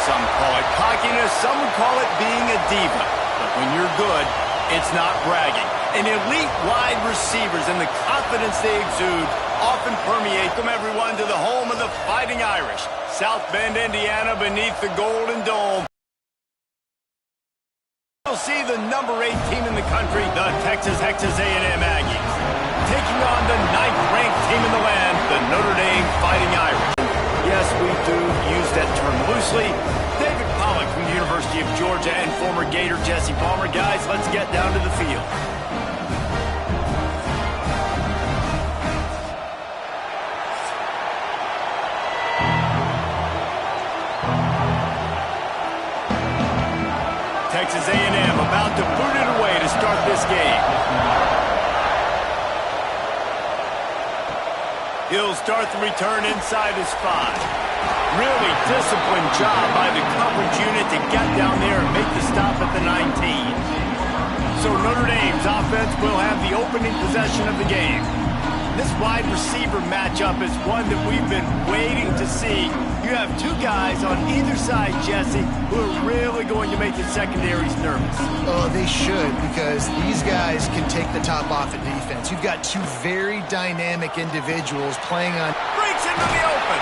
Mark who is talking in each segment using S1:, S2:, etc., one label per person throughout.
S1: some call it cockiness, some would call it being a diva. But when you're good, it's not bragging. And elite wide receivers and the confidence they exude often permeate. Welcome everyone to the home of the Fighting Irish, South Bend, Indiana, beneath the Golden Dome. You'll see the number 8 team in the country, the Texas A&M Aggies, taking on the 9th-ranked team in the land, the Notre Dame Fighting Irish. Yes, we do use that term loosely. David Pollack from the University of Georgia and former Gator Jesse Palmer. Guys, let's get down to the field. Texas A&M about to boot it away to start this game. He'll start the return inside his 5. Really disciplined job by the coverage unit to get down there and make the stop at the 19. So Notre Dame's offense will have the opening possession of the game. This wide receiver matchup is one that we've been waiting to see. You have 2 guys on either side, Jesse, who are really going to make the secondaries nervous.
S2: Oh, they should, because these guys can take the top off of defense. You've got 2 very dynamic individuals playing on...
S1: Breaks into the open.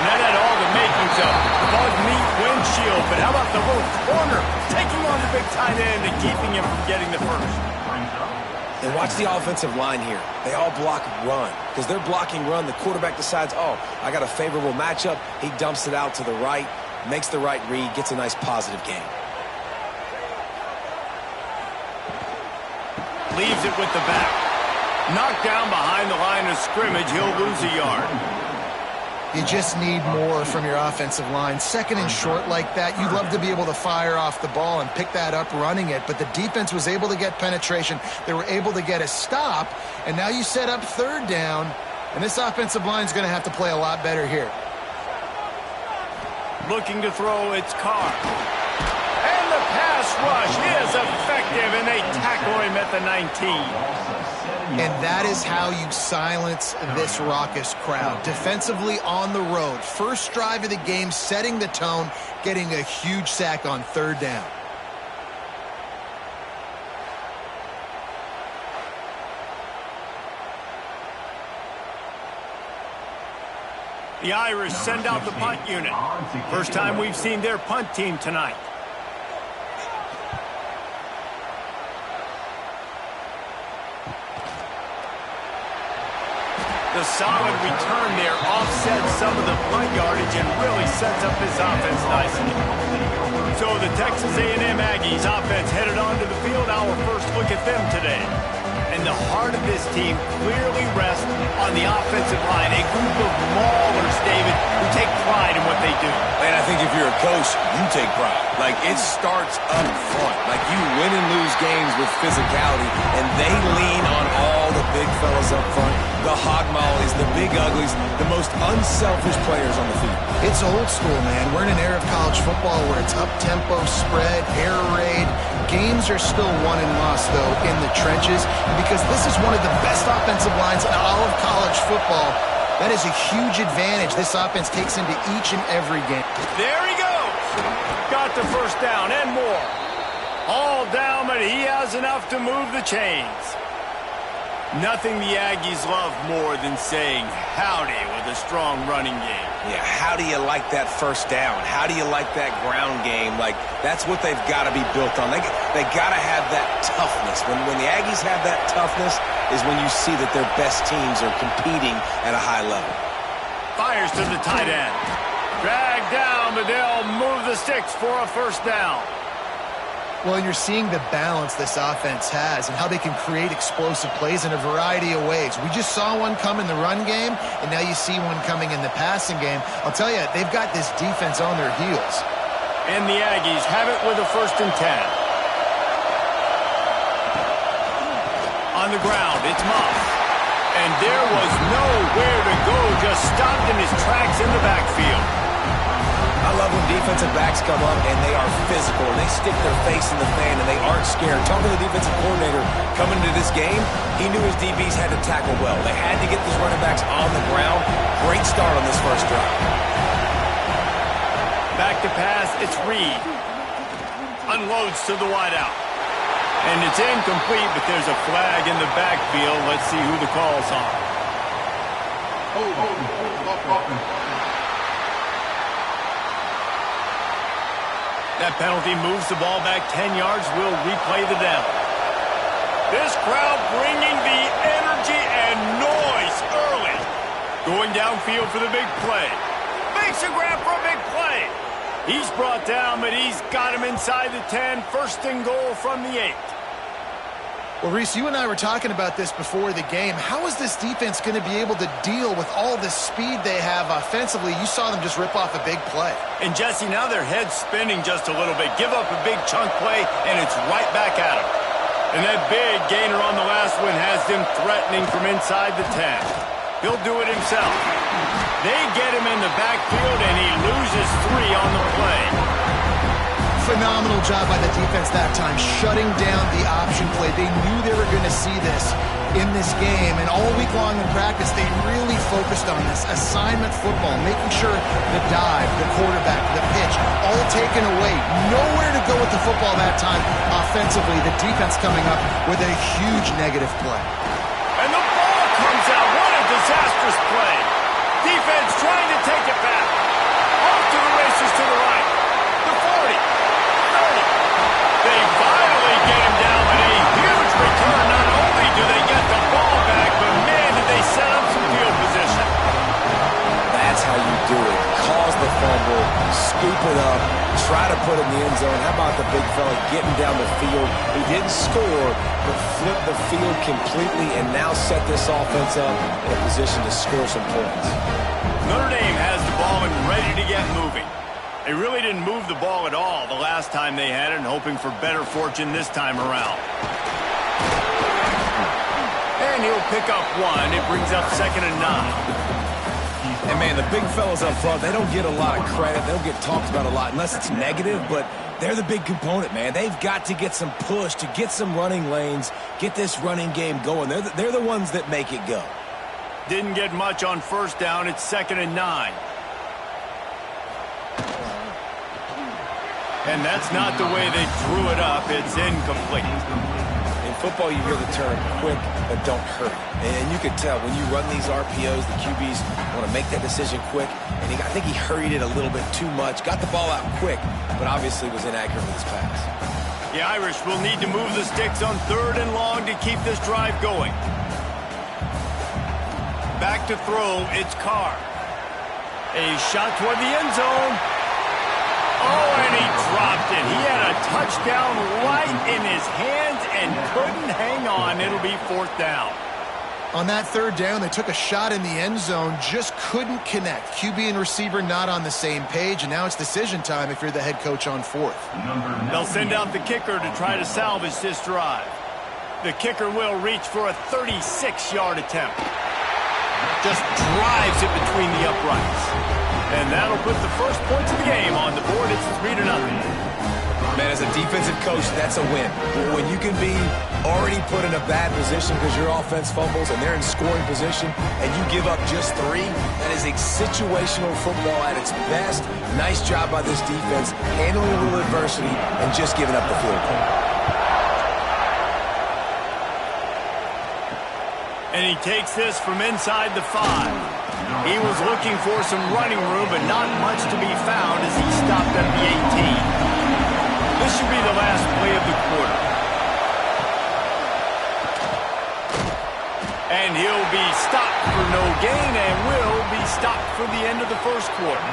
S1: And that had all the makings of bug meat windshield. But how about the little corner taking on the big tight end and keeping him from getting the first?
S3: And watch the offensive line here. They all block run. Because they're blocking run, the quarterback decides, oh, I got a favorable matchup. He dumps it out to the right, makes the right read, gets a nice positive game.
S1: Leaves it with the back. Knocked down behind the line of scrimmage. He'll lose a yard.
S2: You just need more from your offensive line. Second and short like that, you'd love to be able to fire off the ball and pick that up running it, but the defense was able to get penetration. They were able to get a stop, and now you set up 3rd down, and this offensive line is going to have to play a lot better here.
S1: Looking to throw, it's Carr. And the pass rush is effective, and they tackle him at the 19.
S2: And that is how you silence this raucous crowd. Defensively on the road. First drive of the game, setting the tone, getting a huge sack on 3rd down.
S1: The Irish send out the punt unit. First time we've seen their punt team tonight. The solid return there offsets some of the punt yardage and really sets up this offense nicely. So the Texas A&M Aggies offense headed onto the field. Our first look at them today. And the heart of this team clearly rests on the offensive line. A group of maulers, David, who take pride in what they do.
S3: And I think if you're a coach, you take pride. Like, it starts up front. Like, you win and lose games with physicality, and they lean on all the big fellas up front, the hog mollies, the big uglies, the most unselfish players on the field.
S2: It's old school, man. We're in an era of college football where it's up-tempo, spread, air raid. Games are still won and lost, though, in the trenches. And because this is one of the best offensive lines in all of college football, that is a huge advantage this offense takes into each and every game.
S1: There he goes. Got the first down and more. All down, but he has enough to move the chains. Nothing the Aggies love more than saying howdy with a strong running game.
S3: Yeah, how do you like that first down? How do you like that ground game? Like, that's what they've got to be built on. They got to have that toughness. When the Aggies have that toughness is when you see that their best teams are competing at a high level.
S1: Fires to the tight end. Dragged down, but they'll move the sticks for a first down.
S2: Well, you're seeing the balance this offense has and how they can create explosive plays in a variety of ways. We just saw one come in the run game, and now you see one coming in the passing game. I'll tell you, they've got this defense on their heels.
S1: And the Aggies have it with a 1st and 10. On the ground, it's Moss. And there was nowhere to go, just stopped in his tracks in the backfield.
S3: I love when defensive backs come up and they are physical and they stick their face in the fan and they aren't scared. Talking to the defensive coordinator coming into this game, he knew his DBs had to tackle well. They had to get these running backs on the ground. Great start on this first drive.
S1: Back to pass. It's Reed. Unloads to the wideout. And it's incomplete, but there's a flag in the backfield. Let's see who the call's on. That penalty moves the ball back 10 yards. We'll replay the down. This crowd bringing the energy and noise early. Going downfield for the big play. Makes a grab for a big play. He's brought down, but he's got him inside the 10. First and goal from the 8.
S2: Well, Reese, you and I were talking about this before the game. How is this defense going to be able to deal with all the speed they have offensively? You saw them just rip off a big play.
S1: And, Jesse, now their head's spinning just a little bit. Give up a big chunk play, and it's right back at them. And that big gainer on the last one has them threatening from inside the 10. He'll do it himself. They get him in the backfield, and he loses 3 on the play.
S2: Phenomenal job by the defense that time, shutting down the option play. They knew they were going to see this in this game, and all week long in practice, they really focused on this assignment football, making sure the dive, the quarterback, the pitch, all taken away. Nowhere to go with the football that time offensively. The defense coming up with a huge negative play.
S1: And the ball comes out. What a disastrous play. Defense trying to take it back. Off to the races to the right. The 40. 30. They finally get him down, but a huge return. Not only do they get the ball back, but man, did they set up some field position.
S3: That's how you do it. Cause the fumble, scoop it up, try to put it in the end zone. How about the big fella getting down the field? He didn't score, but flipped the field completely and now set this offense up in a position to score some points.
S1: Notre Dame has the ball and ready to get moving. They really didn't move the ball at all the last time they had it, and hoping for better fortune this time around. And he'll pick up 1. It brings up 2nd and 9.
S3: And, man, the big fellas up front, they don't get a lot of credit. They don't get talked about a lot unless it's negative, but they're the big component, man. They've got to get some push, to get some running lanes, get this running game going. They're the ones that make it go.
S1: Didn't get much on first down. It's 2nd and 9. And that's not the way they drew it up. It's incomplete.
S3: In football, you hear the term quick, but don't hurry. And you can tell when you run these RPOs, the QBs want to make that decision quick. And I think he hurried it a little bit too much. Got the ball out quick, but obviously was inaccurate with his pass.
S1: The Irish will need to move the sticks on 3rd and long to keep this drive going. Back to throw, it's Carr. A shot toward the end zone. Oh, and he dropped it. He had a touchdown right in his hands and couldn't hang on. It'll be 4th down.
S2: On that 3rd down, they took a shot in the end zone, just couldn't connect. QB and receiver not on the same page, and now it's decision time if you're the head coach on 4th.
S1: They'll send out the kicker to try to salvage this drive. The kicker will reach for a 36-yard attempt. Just drives it between the uprights. And that'll put the first points of the game on the board. It's 3-0.
S3: Man, as a defensive coach, that's a win. When you can be already put in a bad position because your offense fumbles and they're in scoring position and you give up just 3, that is a situational football at its best. Nice job by this defense, handling a little adversity and just giving up the field goal.
S1: And he takes this from inside the 5. He was looking for some running room, but not much to be found as he stopped at the 18. This should be the last play of the quarter. And he'll be stopped for no gain and will be stopped for the end of the first quarter.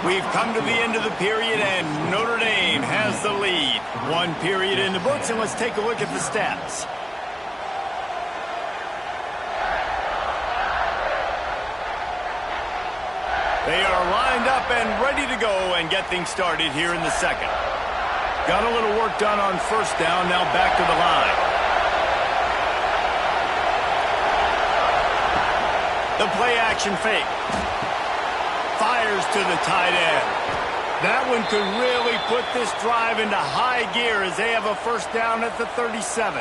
S1: We've come to the end of the period, and Notre Dame has the lead. 1 period in the books, and let's take a look at the stats. They are lined up and ready to go and get things started here in the second. Got a little work done on first down, now back to the line. The play action fake. Fires to the tight end. That one could really put this drive into high gear as they have a first down at the 37.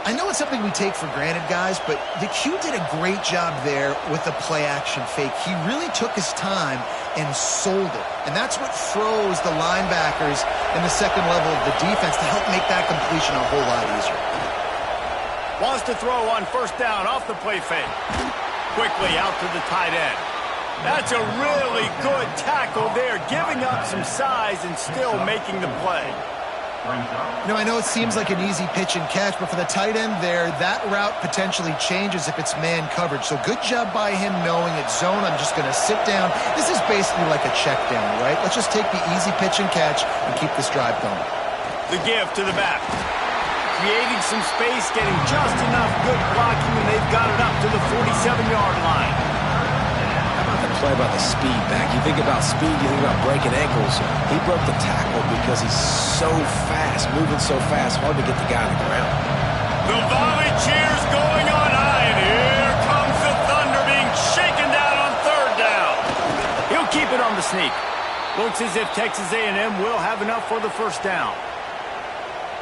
S2: I know it's something we take for granted, guys, but the Q did a great job there with the play-action fake. He really took his time and sold it. And that's what froze the linebackers in the second level of the defense to help make that completion a whole lot easier.
S1: Wants to throw on first down off the play fake. Quickly out to the tight end. That's a really good tackle there, giving up some size and still making the play.
S2: You know, I know it seems like an easy pitch and catch, but for the tight end there, that route potentially changes if it's man coverage. So good job by him knowing it's zone. I'm just going to sit down. This is basically like a check down, right? Let's just take the easy pitch and catch and keep this drive going.
S1: The give to the back. Creating some space, getting just enough good blocking, and they've got it up to the 47-yard line.
S3: Play about the speed back. You think about speed, you think about breaking ankles. He broke the tackle because he's so fast, moving so fast, hard to get the guy on the ground.
S1: The volley cheers going on high, and here comes the Thunder being shaken down on third down. He'll keep it on the sneak. Looks as if Texas A&M will have enough for the first down.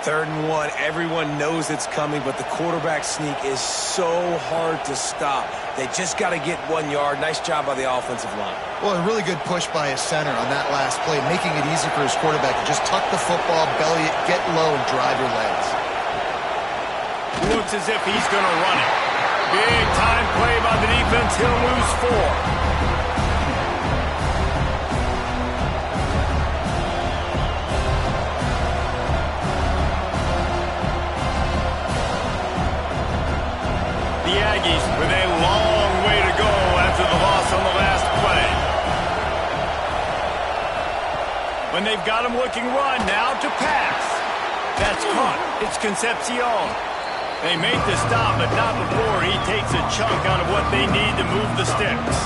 S3: 3rd and 1, everyone knows it's coming, but the quarterback sneak is so hard to stop. They just got to get 1 yard. Nice job by the offensive line.
S2: Well, a really good push by his center on that last play, making it easy for his quarterback to just tuck the football, belly it, get low, and drive your legs.
S1: Looks as if he's going to run it. Big time play by the defense. He'll lose 4. The Aggies with a long way to go after the loss on the last play. When they've got him looking run, now to pass. That's caught. It's Concepcion. They make the stop, but not before he takes a chunk out of what they need to move the sticks.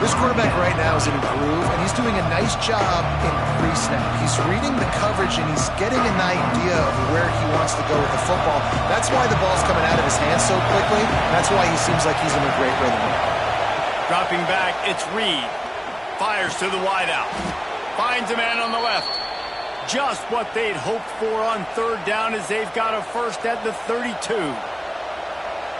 S2: This quarterback right now is in a groove, and he's doing a nice job in pre-snap. He's reading the coverage, and he's getting an idea of where he wants to go with the football. That's why the ball's coming out of his hands so quickly. That's why he seems like he's in a great rhythm.
S1: Dropping back, it's Reed. Fires to the wideout. Finds a man on the left. Just what they'd hoped for on third down as they've got a first at the 32.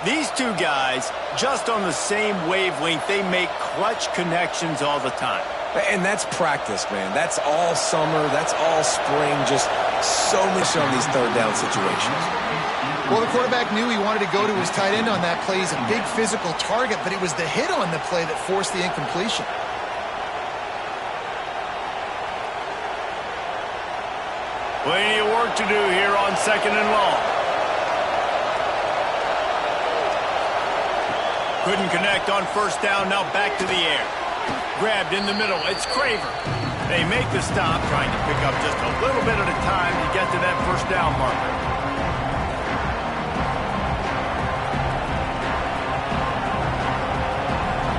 S1: These two guys, just on the same wavelength, they make clutch connections all the time.
S3: And that's practice, man. That's all summer. That's all spring. Just so much on these third down situations.
S2: Well, the quarterback knew he wanted to go to his tight end on that play. He's a big physical target, but it was the hit on the play that forced the incompletion.
S1: Plenty of work to do here on 2nd and long. Couldn't connect on first down, now back to the air. Grabbed in the middle, it's Craver. They make the stop, trying to pick up just a little bit at a time to get to that first down marker.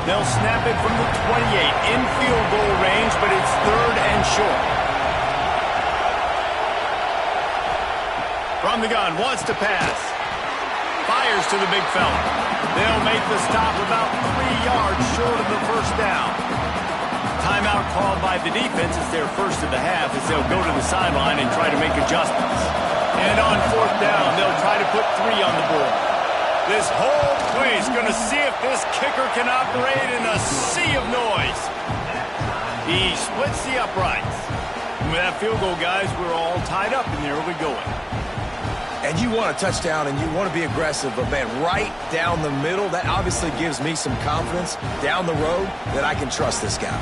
S1: They'll snap it from the 28, in field goal range, but it's 3rd and short. From the gun, wants to pass. Fires to the big fella. They'll make the stop about 3 yards short of the first down. Timeout called by the defense. It's their first of the half as they'll go to the sideline and try to make adjustments. And on 4th down, they'll try to put 3 on the board. This whole play is going to see if this kicker can operate in a sea of noise. He splits the uprights. And with that field goal, guys, we're all tied up in the early going.
S3: And you want a touchdown and you want to be aggressive, but man, right down the middle, that obviously gives me some confidence down the road that I can trust this guy.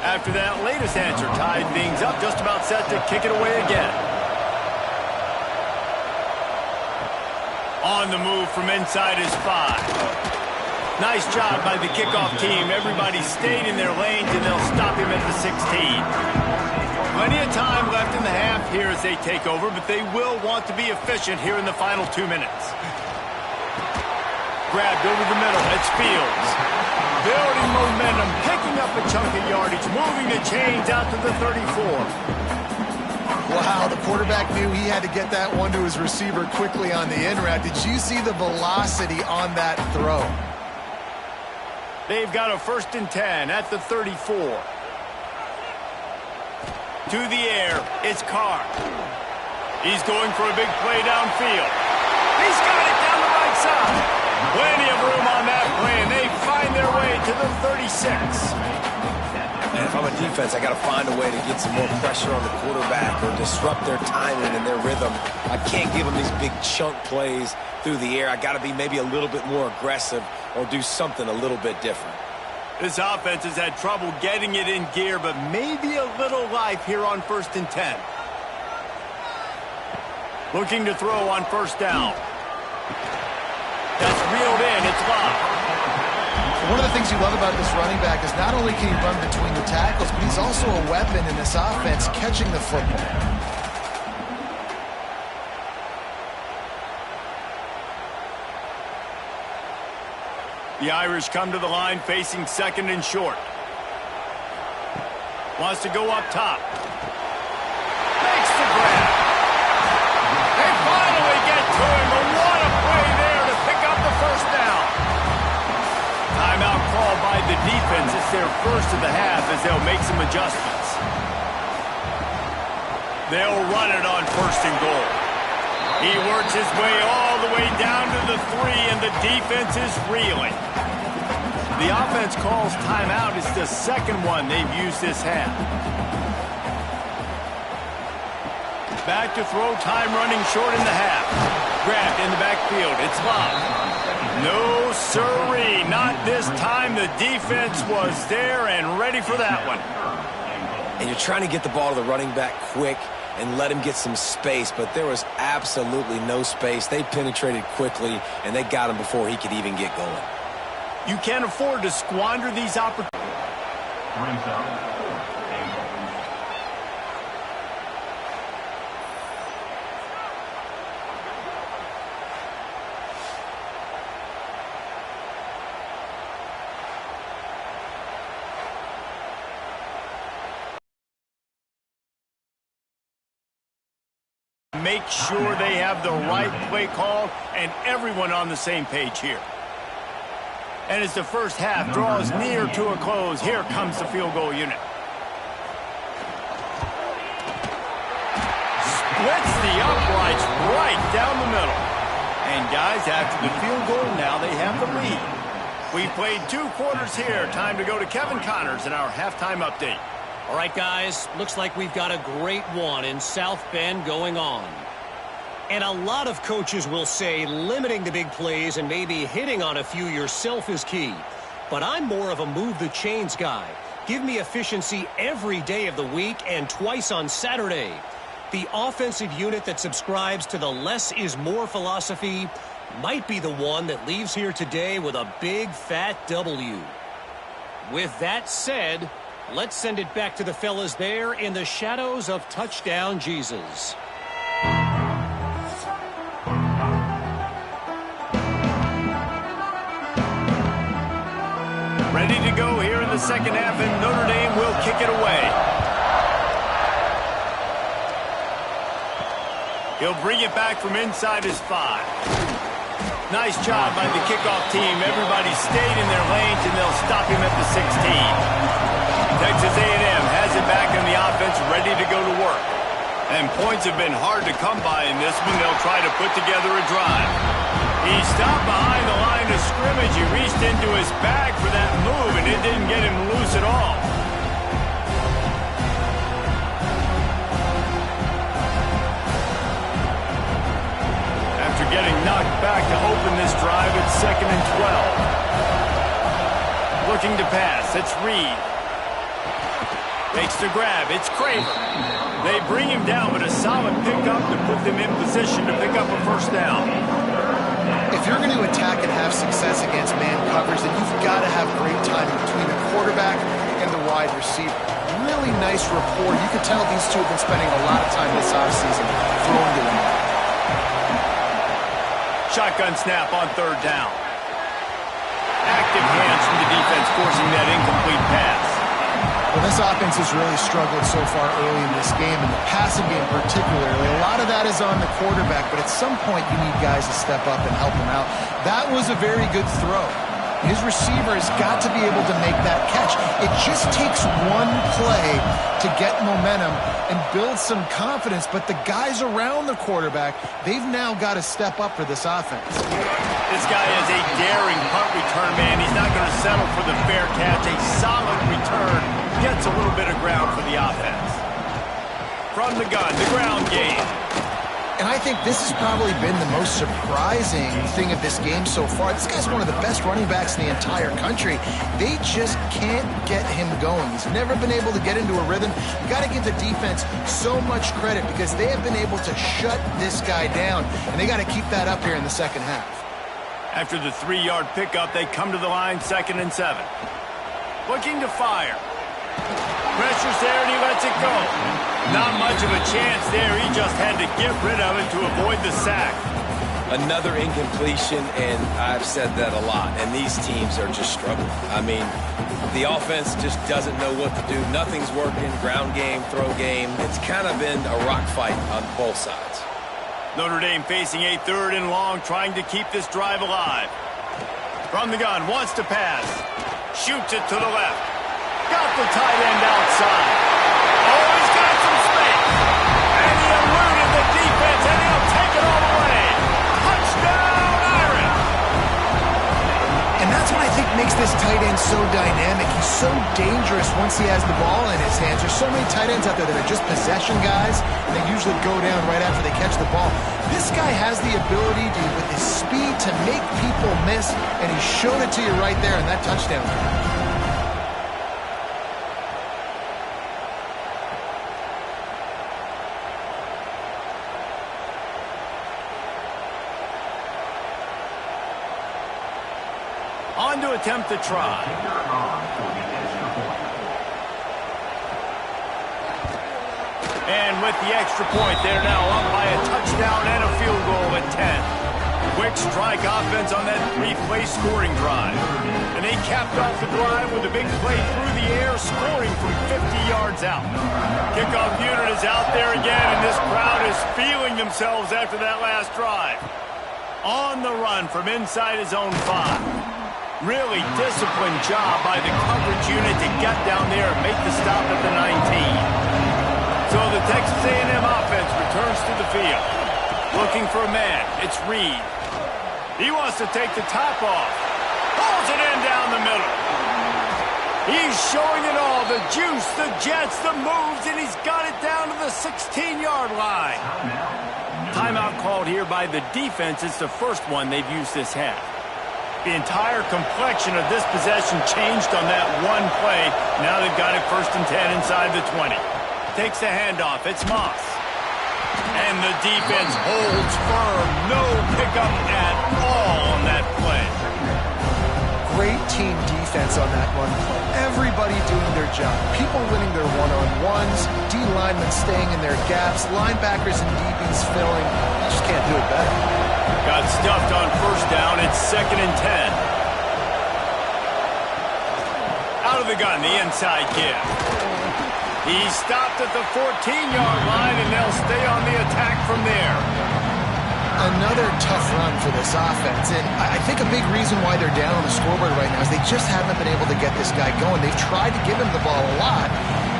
S1: After that latest answer, tied things up, just about set to kick it away again. On the move from inside his 5. Nice job by the kickoff team. Everybody stayed in their lanes, and they'll stop him at the 16. Plenty of time left in the half here as they take over, but they will want to be efficient here in the final 2 minutes. Grabbed over the middle. It's Fields. Building momentum, picking up a chunk of yardage, moving the chains out to the 34.
S2: Wow, the quarterback knew he had to get that one to his receiver quickly on the in route. Did you see the velocity on that throw?
S1: They've got a 1st and 10 at the 34. To the air, it's Carr. He's going for a big play downfield. He's got it down the right side. Plenty of room on that play, and they find their way to the 36.
S3: And if I'm a defense, I got to find a way to get some more pressure on the quarterback or disrupt their timing and their rhythm. I can't give them these big chunk plays through the air. I got to be maybe a little bit more aggressive or do something a little bit different.
S1: This offense has had trouble getting it in gear, but maybe a little life here on 1st and 10. Looking to throw on 1st down. That's reeled in. It's locked.
S2: One of the things you love about this running back is not only can he run between the tackles, but he's also a weapon in this offense catching the football.
S1: The Irish come to the line facing 2nd and short. Wants to go up top. Makes the grab. They finally get to him. And what a play there to pick up the 1st down. Timeout called by the defense. It's their first of the half as they'll make some adjustments. They'll run it on 1st and goal. He works his way all the way down to the 3, and the defense is reeling. The offense calls timeout. It's the 2nd one they've used this half. Back to throw, time running short in the half. Grabbed in the backfield. It's locked. No, sirree, not this time. The defense was there and ready for that one.
S3: And you're trying to get the ball to the running back quick and let him get some space, but there was absolutely no space. They penetrated quickly, and they got him before he could even get going.
S1: You can't afford to squander these opportunities. Make sure they have the right play call and everyone on the same page here. And as the first half draws near to a close, here comes the field goal unit. Splits the uprights right down the middle. And guys, after the field goal, now they have the lead. We've played 2 quarters here. Time to go to Kevin Connors in our halftime update.
S4: All right, guys, looks like we've got a great one in South Bend going on. And a lot of coaches will say limiting the big plays and maybe hitting on a few yourself is key. But I'm more of a move the chains guy. Give me efficiency every day of the week and twice on Saturday. The offensive unit that subscribes to the less is more philosophy might be the one that leaves here today with a big fat W. With that said, let's send it back to the fellas there in the shadows of Touchdown Jesus.
S1: Ready to go here in the second half, and Notre Dame will kick it away. He'll bring it back from inside his 5. Nice job by the kickoff team. Everybody stayed in their lanes, and they'll stop him at the 16. Texas A&M has it back in the offense, ready to go to work. And points have been hard to come by in this one. They'll try to put together a drive. He stopped behind the line of scrimmage. He reached into his bag for that move, and it didn't get him loose at all. After getting knocked back to open this drive, it's 2nd and 12. Looking to pass. It's Reed. Makes the grab. It's Craver. They bring him down, but a solid pickup to put them in position to pick up a 1st down.
S2: If you're going to attack and have success against man coverage, then you've got to have great timing between the quarterback and the wide receiver. Really nice rapport. You can tell these two have been spending a lot of time this offseason throwing to one another.
S1: Shotgun snap on 3rd down. Active hands from the defense forcing that incomplete pass.
S2: Well, this offense has really struggled so far early in this game, and the passing game particularly. A lot of that is on the quarterback, but at some point you need guys to step up and help him out. That was a very good throw. His receiver has got to be able to make that catch. It just takes one play to get momentum and build some confidence, but the guys around the quarterback, they've now got to step up for this offense.
S1: This guy is a daring punt return man. He's not going to settle for the fair catch. A solid return gets a little bit of ground for the offense. From the gun, the ground game.
S2: And I think this has probably been the most surprising thing of this game so far. This guy's one of the best running backs in the entire country. They just can't get him going. He's never been able to get into a rhythm. You got to give the defense so much credit because they have been able to shut this guy down, and they got to keep that up here in the second half.
S1: After the 3-yard pickup, they come to the line, 2nd and 7. Looking to fire. Pressure's there, and he lets it go. Not much of a chance there. He just had to get rid of it to avoid the sack.
S3: Another incompletion, and I've said that a lot, and these teams are just struggling. I mean, the offense just doesn't know what to do. Nothing's working. Ground game, throw game. It's kind of been a rock fight on both sides.
S1: Notre Dame facing a 3rd and long, trying to keep this drive alive. From the gun, wants to pass. Shoots it to the left. Got the tight end outside. Oh, he's got some space. And he eluded the defense, and he'll take it all the way. Touchdown, Irish.
S2: And that's what I think makes this tight end so dynamic. He's so dangerous once he has the ball in his hands. There's so many tight ends out there that are just possession guys, and they usually go down right after they catch the ball. This guy has the ability to, with his speed, to make people miss, and he showed it to you right there in that touchdown.
S1: On to attempt the try. And with the extra point, they're now up by a touchdown and a field goal at 10. Quick strike offense on that 3-play scoring drive. And they capped off the drive with a big play through the air, scoring from 50 yards out. Kickoff unit is out there again, and this crowd is feeling themselves after that last drive. On the run from inside his own 5. Really disciplined job by the coverage unit to get down there and make the stop at the 19. So the Texas A&M offense returns to the field. Looking for a man. It's Reed. He wants to take the top off. Pulls it in down the middle. He's showing it all. The juice, the jets, the moves, and he's got it down to the 16-yard line. Timeout called here by the defense. It's the first one they've used this half. The entire complexion of this possession changed on that one play. Now they've got it 1st and 10 inside the 20. Takes the handoff. It's Moss. And the defense holds firm. No pickup at all on that play.
S2: Great team defense on that one play. Everybody doing their job. People winning their one-on-ones. D-linemen staying in their gaps. Linebackers and DBs filling. You just can't do it better.
S1: Got stuffed on 1st down. It's 2nd and 10. Out of the gun, the inside give. He stopped at the 14-yard line, and they'll stay on the attack from there.
S2: Another tough run for this offense, and I think a big reason why they're down on the scoreboard right now is they just haven't been able to get this guy going. They've tried to give him the ball a lot.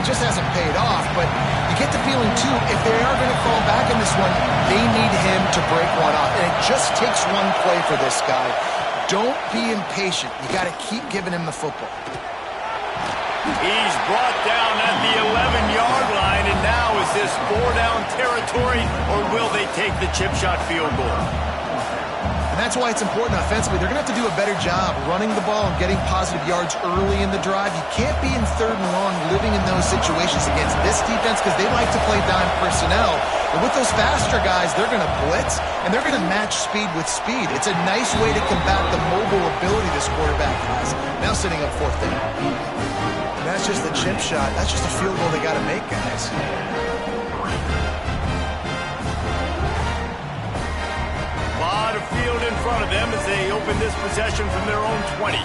S2: It just hasn't paid off, but you get the feeling, too, if they are going to fall back in this one, they need him to break one off, and it just takes one play for this guy. Don't be impatient. You got to keep giving him the football.
S1: He's brought down at the 11-yard line, and now is this 4-down territory, or will they take the chip shot field goal?
S2: And that's why it's important offensively. They're going to have to do a better job running the ball and getting positive yards early in the drive. You can't be in 3rd and long living in those situations against this defense because they like to play dime personnel. But with those faster guys, they're going to blitz, and they're going to match speed with speed. It's a nice way to combat the mobile ability this quarterback has. Now sitting up 4th down. And that's just the chip shot. That's just a field goal they got to make, guys.
S1: A lot of field in front of them as they open this possession from their own 20.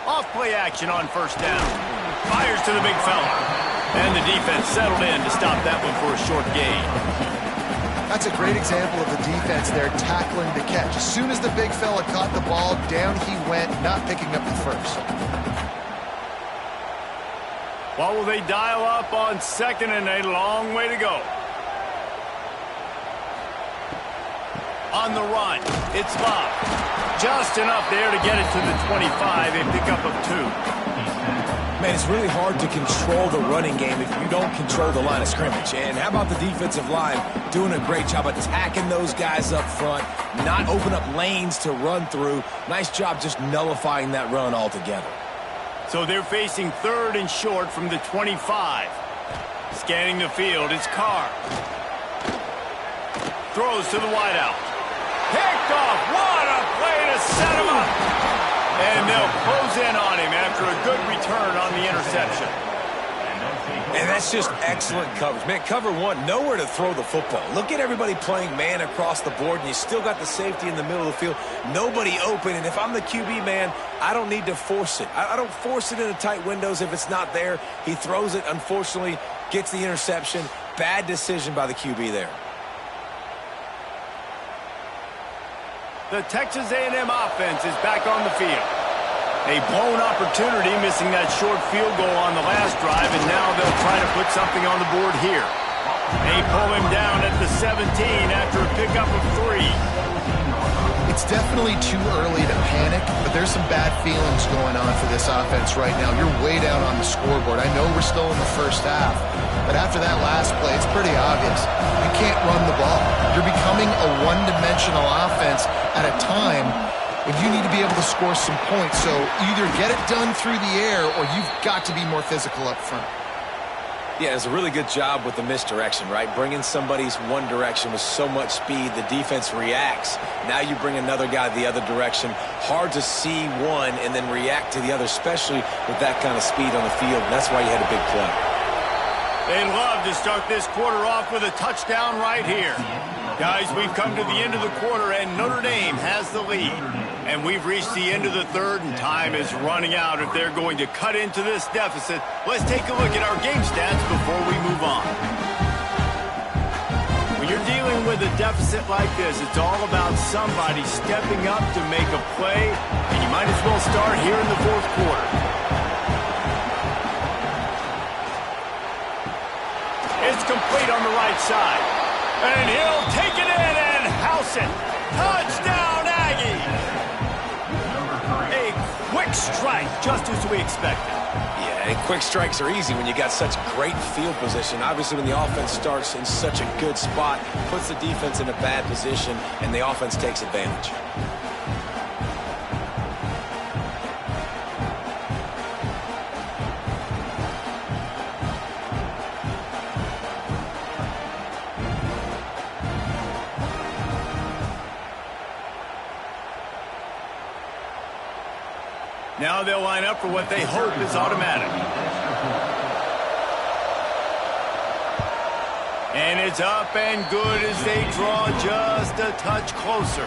S1: Off play action on 1st down. Fires to the big fella. And the defense settled in to stop that one for a short gain.
S2: That's a great example of the defense there tackling the catch. As soon as the big fella caught the ball, down he went, not picking up the first.
S1: What will they dial up on 2nd and a long way to go? On the run, it's Bob. Just enough there to get it to the 25, a pickup of 2.
S3: Man, it's really hard to control the running game if you don't control the line of scrimmage. And how about the defensive line doing a great job attacking those guys up front, not open up lanes to run through. Nice job just nullifying that run altogether.
S1: So they're facing 3rd and short from the 25. Scanning the field, it's Carr. Throws to the wideout. Picked off. What a play to set him up. And they'll close in on him after a good return on the interception.
S3: And that's just excellent coverage. Man, cover 1, nowhere to throw the football. Look at everybody playing man across the board, and you still got the safety in the middle of the field. Nobody open, and if I'm the QB, man, I don't need to force it. I don't force it into tight windows if it's not there. He throws it, unfortunately, gets the interception. Bad decision by the QB there.
S1: The Texas A&M offense is back on the field. A blown opportunity, missing that short field goal on the last drive, and now they'll try to put something on the board here. They pull him down at the 17 after a pickup of 3.
S2: It's definitely too early to panic, but there's some bad feelings going on for this offense right now. You're way down on the scoreboard. I know we're still in the first half, but after that last play, it's pretty obvious. You can't run the ball. You're becoming a one-dimensional offense at a time when you need to be able to score some points. So either get it done through the air or you've got to be more physical up front.
S3: Yeah, it's a really good job with the misdirection, right? Bringing somebody's one direction with so much speed, the defense reacts. Now you bring another guy the other direction. Hard to see one and then react to the other, especially with that kind of speed on the field. And that's why you had a big play.
S1: They'd love to start this quarter off with a touchdown right here. Guys, we've come to the end of the quarter, and Notre Dame has the lead. And we've reached the end of the 3rd, and time is running out if they're going to cut into this deficit. Let's take a look at our game stats before we move on. When you're dealing with a deficit like this, it's all about somebody stepping up to make a play, and you might as well start here in the 4th quarter. It's complete on the right side. And he'll take it in and house it. Touchdown, Aggies! A quick strike, just as we expected.
S3: Yeah, and quick strikes are easy when you got such great field position. Obviously, when the offense starts in such a good spot, puts the defense in a bad position, and the offense takes advantage.
S1: Now they'll line up for what they hope is automatic. And it's up and good as they draw just a touch closer.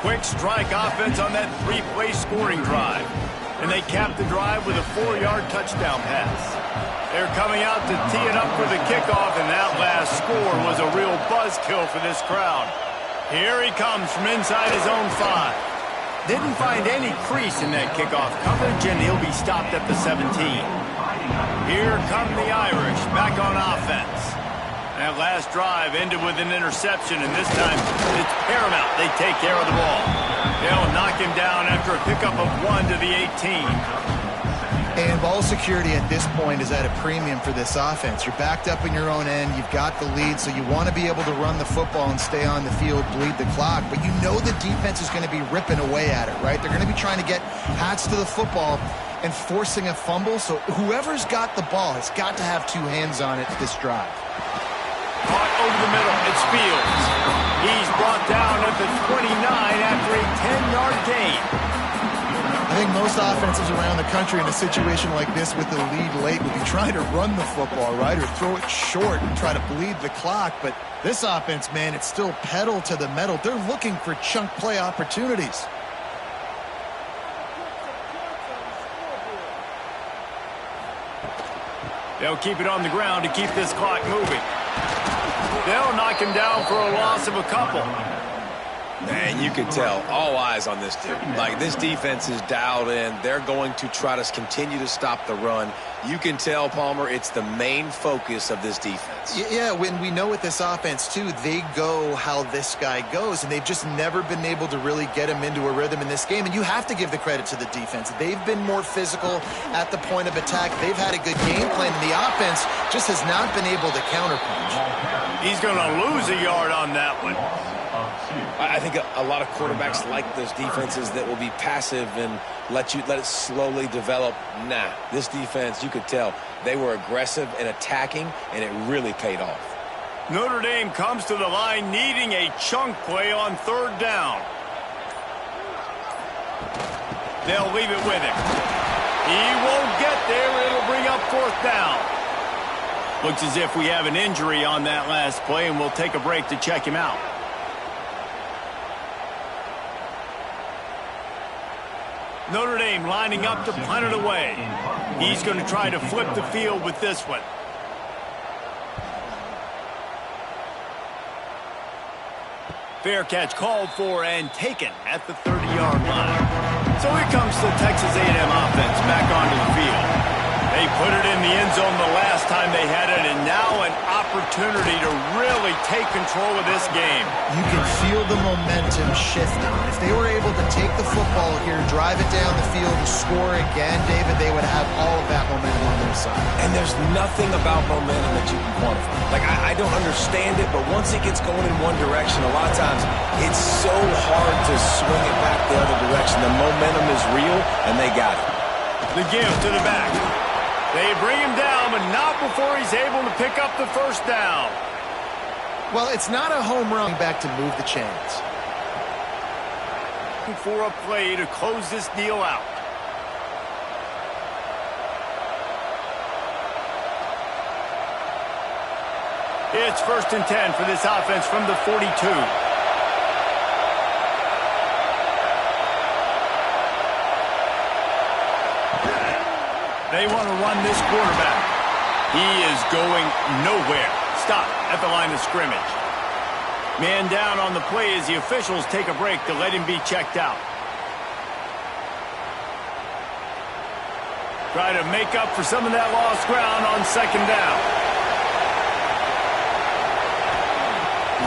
S1: Quick strike offense on that 3-play scoring drive. And they cap the drive with a 4-yard touchdown pass. They're coming out to tee it up for the kickoff, and that last score was a real buzzkill for this crowd. Here he comes from inside his own 5. Didn't find any crease in that kickoff coverage, and he'll be stopped at the 17. Here come the Irish, back on offense. That last drive ended with an interception, and this time it's paramount they take care of the ball. They'll knock him down after a pickup of 1 to the 18.
S2: And ball security at this point is at a premium for this offense. You're backed up in your own end. You've got the lead, so you want to be able to run the football and stay on the field, bleed the clock. But you know the defense is going to be ripping away at it, right? They're going to be trying to get hats to the football and forcing a fumble. So whoever's got the ball has got to have 2 hands on it this drive.
S1: Caught over the middle. It's Fields. He's brought down at the 29 after a 10-yard gain.
S2: I think most offenses around the country in a situation like this with the lead late would be trying to run the football, right, or throw it short and try to bleed the clock. But this offense, man, it's still pedal to the metal. They're looking for chunk play opportunities.
S1: They'll keep it on the ground to keep this clock moving. They'll knock him down for a loss of a couple.
S3: Man, you can tell, all eyes on this dude. Like, this defense is dialed in. They're going to try to continue to stop the run. You can tell, Palmer, it's the main focus of this defense.
S2: Yeah, when we know with this offense, too, they go how this guy goes, and they've just never been able to really get him into a rhythm in this game, and you have to give the credit to the defense. They've been more physical at the point of attack. They've had a good game plan, and the offense just has not been able to counterpunch.
S1: He's going to lose a yard on that one.
S3: I think a lot of quarterbacks like those defenses that will be passive and let it slowly develop. Nah, this defense, you could tell, they were aggressive and attacking, and it really paid off.
S1: Notre Dame comes to the line needing a chunk play on third down. They'll leave it with him. He won't get there. It'll bring up fourth down. Looks as if we have an injury on that last play, and we'll take a break to check him out. Notre Dame lining up to punt it away. He's going to try to flip the field with this one. Fair catch called for and taken at the 30-yard line. So here comes the Texas A&M offense back onto the field. They put it in the end zone the last time they had it, and now an opportunity to really take control of this game.
S2: You can feel the momentum shifting. If they were able to take the football here, drive it down the field, and score again, David, they would have all of that momentum on their side.
S3: And there's nothing about momentum that you can quantify. Like, I don't understand it, but once it gets going in one direction, a lot of times it's so hard to swing it back the other direction. The momentum is real, and they got it.
S1: The give to the back. They bring him down, but not before he's able to pick up the first down.
S2: Well, it's not a home run back to move the chains.
S1: For a play to close this deal out. It's 1st and 10 for this offense from the 42. They want to run this quarterback. He is going nowhere. Stop at the line of scrimmage. Man down on the play as the officials take a break to let him be checked out. Try to make up for some of that lost ground on second down.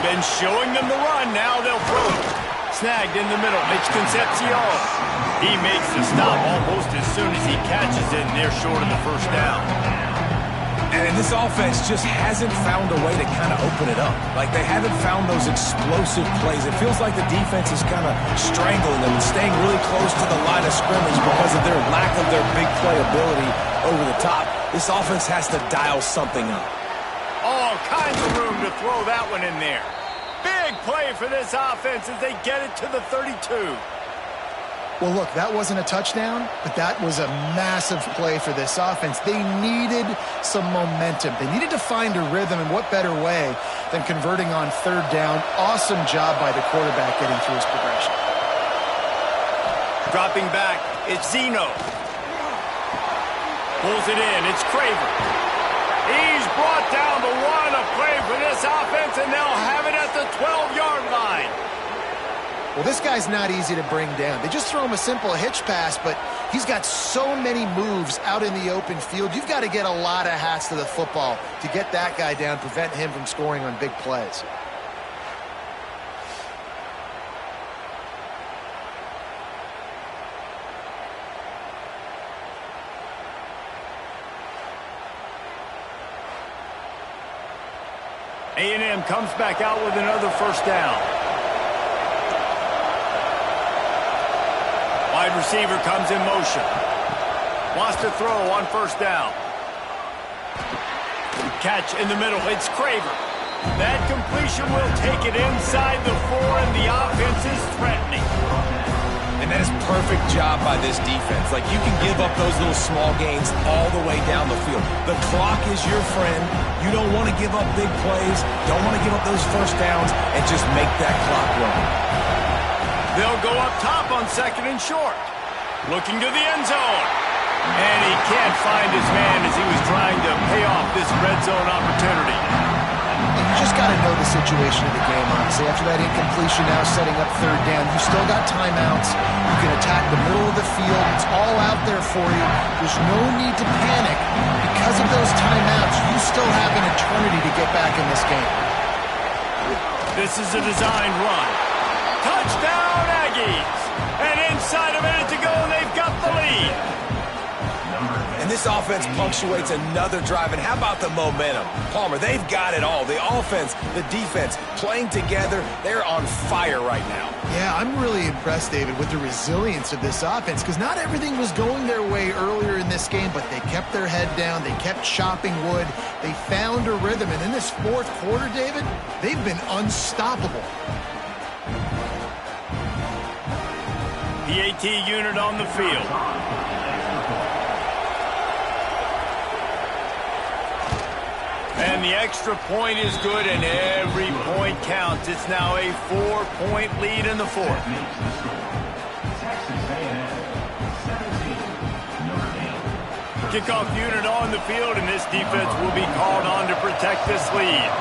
S1: Been showing them the run. Now they'll throw it. Snagged in the middle. Mitch Concepcion. He makes the stop almost as soon as he catches it, and they're short of the first down.
S3: And this offense just hasn't found a way to kind of open it up. Like, they haven't found those explosive plays. It feels like the defense is kind of strangling them and staying really close to the line of scrimmage because of their lack of their big play ability over the top. This offense has to dial something up.
S1: All kinds of room to throw that one in there. Big play for this offense as they get it to the 32.
S2: Well, look, that wasn't a touchdown, but that was a massive play for this offense. They needed some momentum. They needed to find a rhythm, and what better way than converting on third down. Awesome job by the quarterback getting through his progression.
S1: Dropping back, it's Zeno. Pulls it in, it's Craver. He's brought down the one, a play for this offense, and they'll have it at the 12-yard line.
S2: Well, this guy's not easy to bring down. They just throw him a simple hitch pass, but he's got so many moves out in the open field. You've got to get a lot of hats to the football to get that guy down, prevent him from scoring on big plays.
S1: A&M comes back out with another first down. Wide receiver comes in motion. Wants to throw on first down. Catch in the middle. It's Craver. That completion will take it inside the 4, and the offense is threatening.
S3: And that is perfect job by this defense. Like, you can give up those little small gains all the way down the field. The clock is your friend. You don't want to give up big plays. Don't want to give up those first downs, and just make that clock run.
S1: They'll go up top on second and short. Looking to the end zone. And he can't find his man as he was trying to pay off this red zone opportunity.
S2: You just got to know the situation of the game, honestly. After that incompletion, now setting up third down, you still got timeouts. You can attack the middle of the field. It's all out there for you. There's no need to panic. Because of those timeouts, you still have an eternity to get back in this game.
S1: This is a designed run. Touchdown, Aggies! And inside a minute to go, they've got the lead.
S3: And this offense punctuates another drive. And how about the momentum? Palmer, they've got it all. The offense, the defense, playing together. They're on fire right now.
S2: Yeah, I'm really impressed, David, with the resilience of this offense, because not everything was going their way earlier in this game, but they kept their head down. They kept chopping wood. They found a rhythm. And in this fourth quarter, David, they've been unstoppable.
S1: PAT unit on the field. And the extra point is good, and every point counts. It's now a 4-point lead in the fourth. Kickoff unit on the field, and this defense will be called on to protect this lead.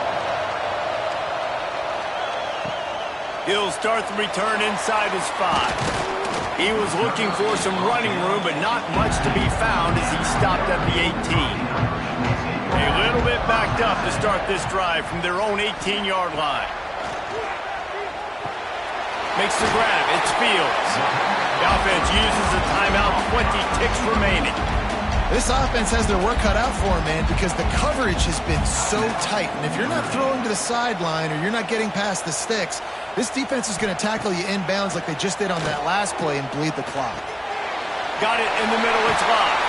S1: He'll start the return inside his 5. He was looking for some running room, but not much to be found as he stopped at the 18. A little bit backed up to start this drive from their own 18-yard line. Makes the grab. It's Fields. The offense uses a timeout. 20 ticks remaining.
S2: This offense has their work cut out for them, man, because the coverage has been so tight. And if you're not throwing to the sideline or you're not getting past the sticks, this defense is going to tackle you inbounds like they just did on that last play and bleed the clock.
S1: Got it in the middle. It's live.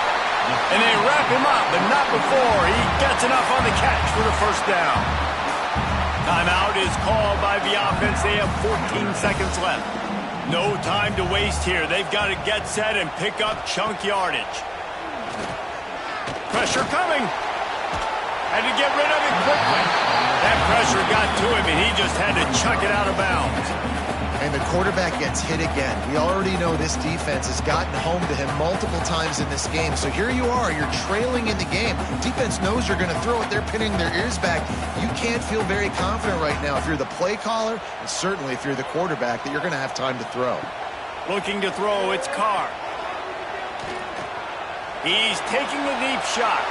S1: And they wrap him up, but not before he gets enough on the catch for the first down. Timeout is called by the offense. They have 14 seconds left. No time to waste here. They've got to get set and pick up chunk yardage. Pressure coming. Had to get rid of it quickly. That pressure got to him, and he just had to chuck it out of bounds.
S2: And the quarterback gets hit again. We already know this defense has gotten home to him multiple times in this game. So here you are. You're trailing in the game. Defense knows you're going to throw it. They're pinning their ears back. You can't feel very confident right now if you're the play caller, and certainly if you're the quarterback, that you're going to have time to throw.
S1: Looking to throw, it's Carr. He's taking the deep shot.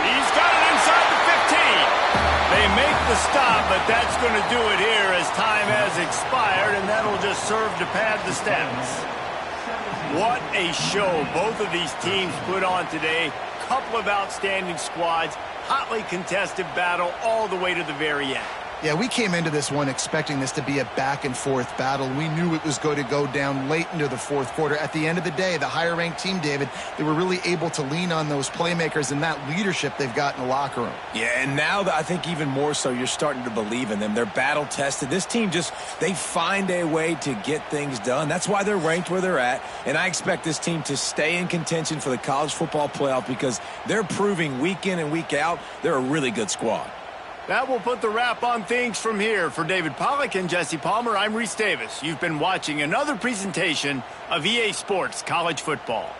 S1: He's got it inside the 15. They make the stop, but that's going to do it here as time has expired, and that'll just serve to pad the stats. What a show both of these teams put on today. Couple of outstanding squads, hotly contested battle all the way to the very end.
S2: Yeah, we came into this one expecting this to be a back-and-forth battle. We knew it was going to go down late into the fourth quarter. At the end of the day, the higher-ranked team, David, they were really able to lean on those playmakers and that leadership they've got in the locker room.
S3: Yeah, and now I think even more so, you're starting to believe in them. They're battle-tested. This team they find a way to get things done. That's why they're ranked where they're at, and I expect this team to stay in contention for the college football playoff because they're proving week in and week out they're a really good squad.
S1: That will put the wrap on things from here. For David Pollack and Jesse Palmer, I'm Reese Davis. You've been watching another presentation of EA Sports College Football.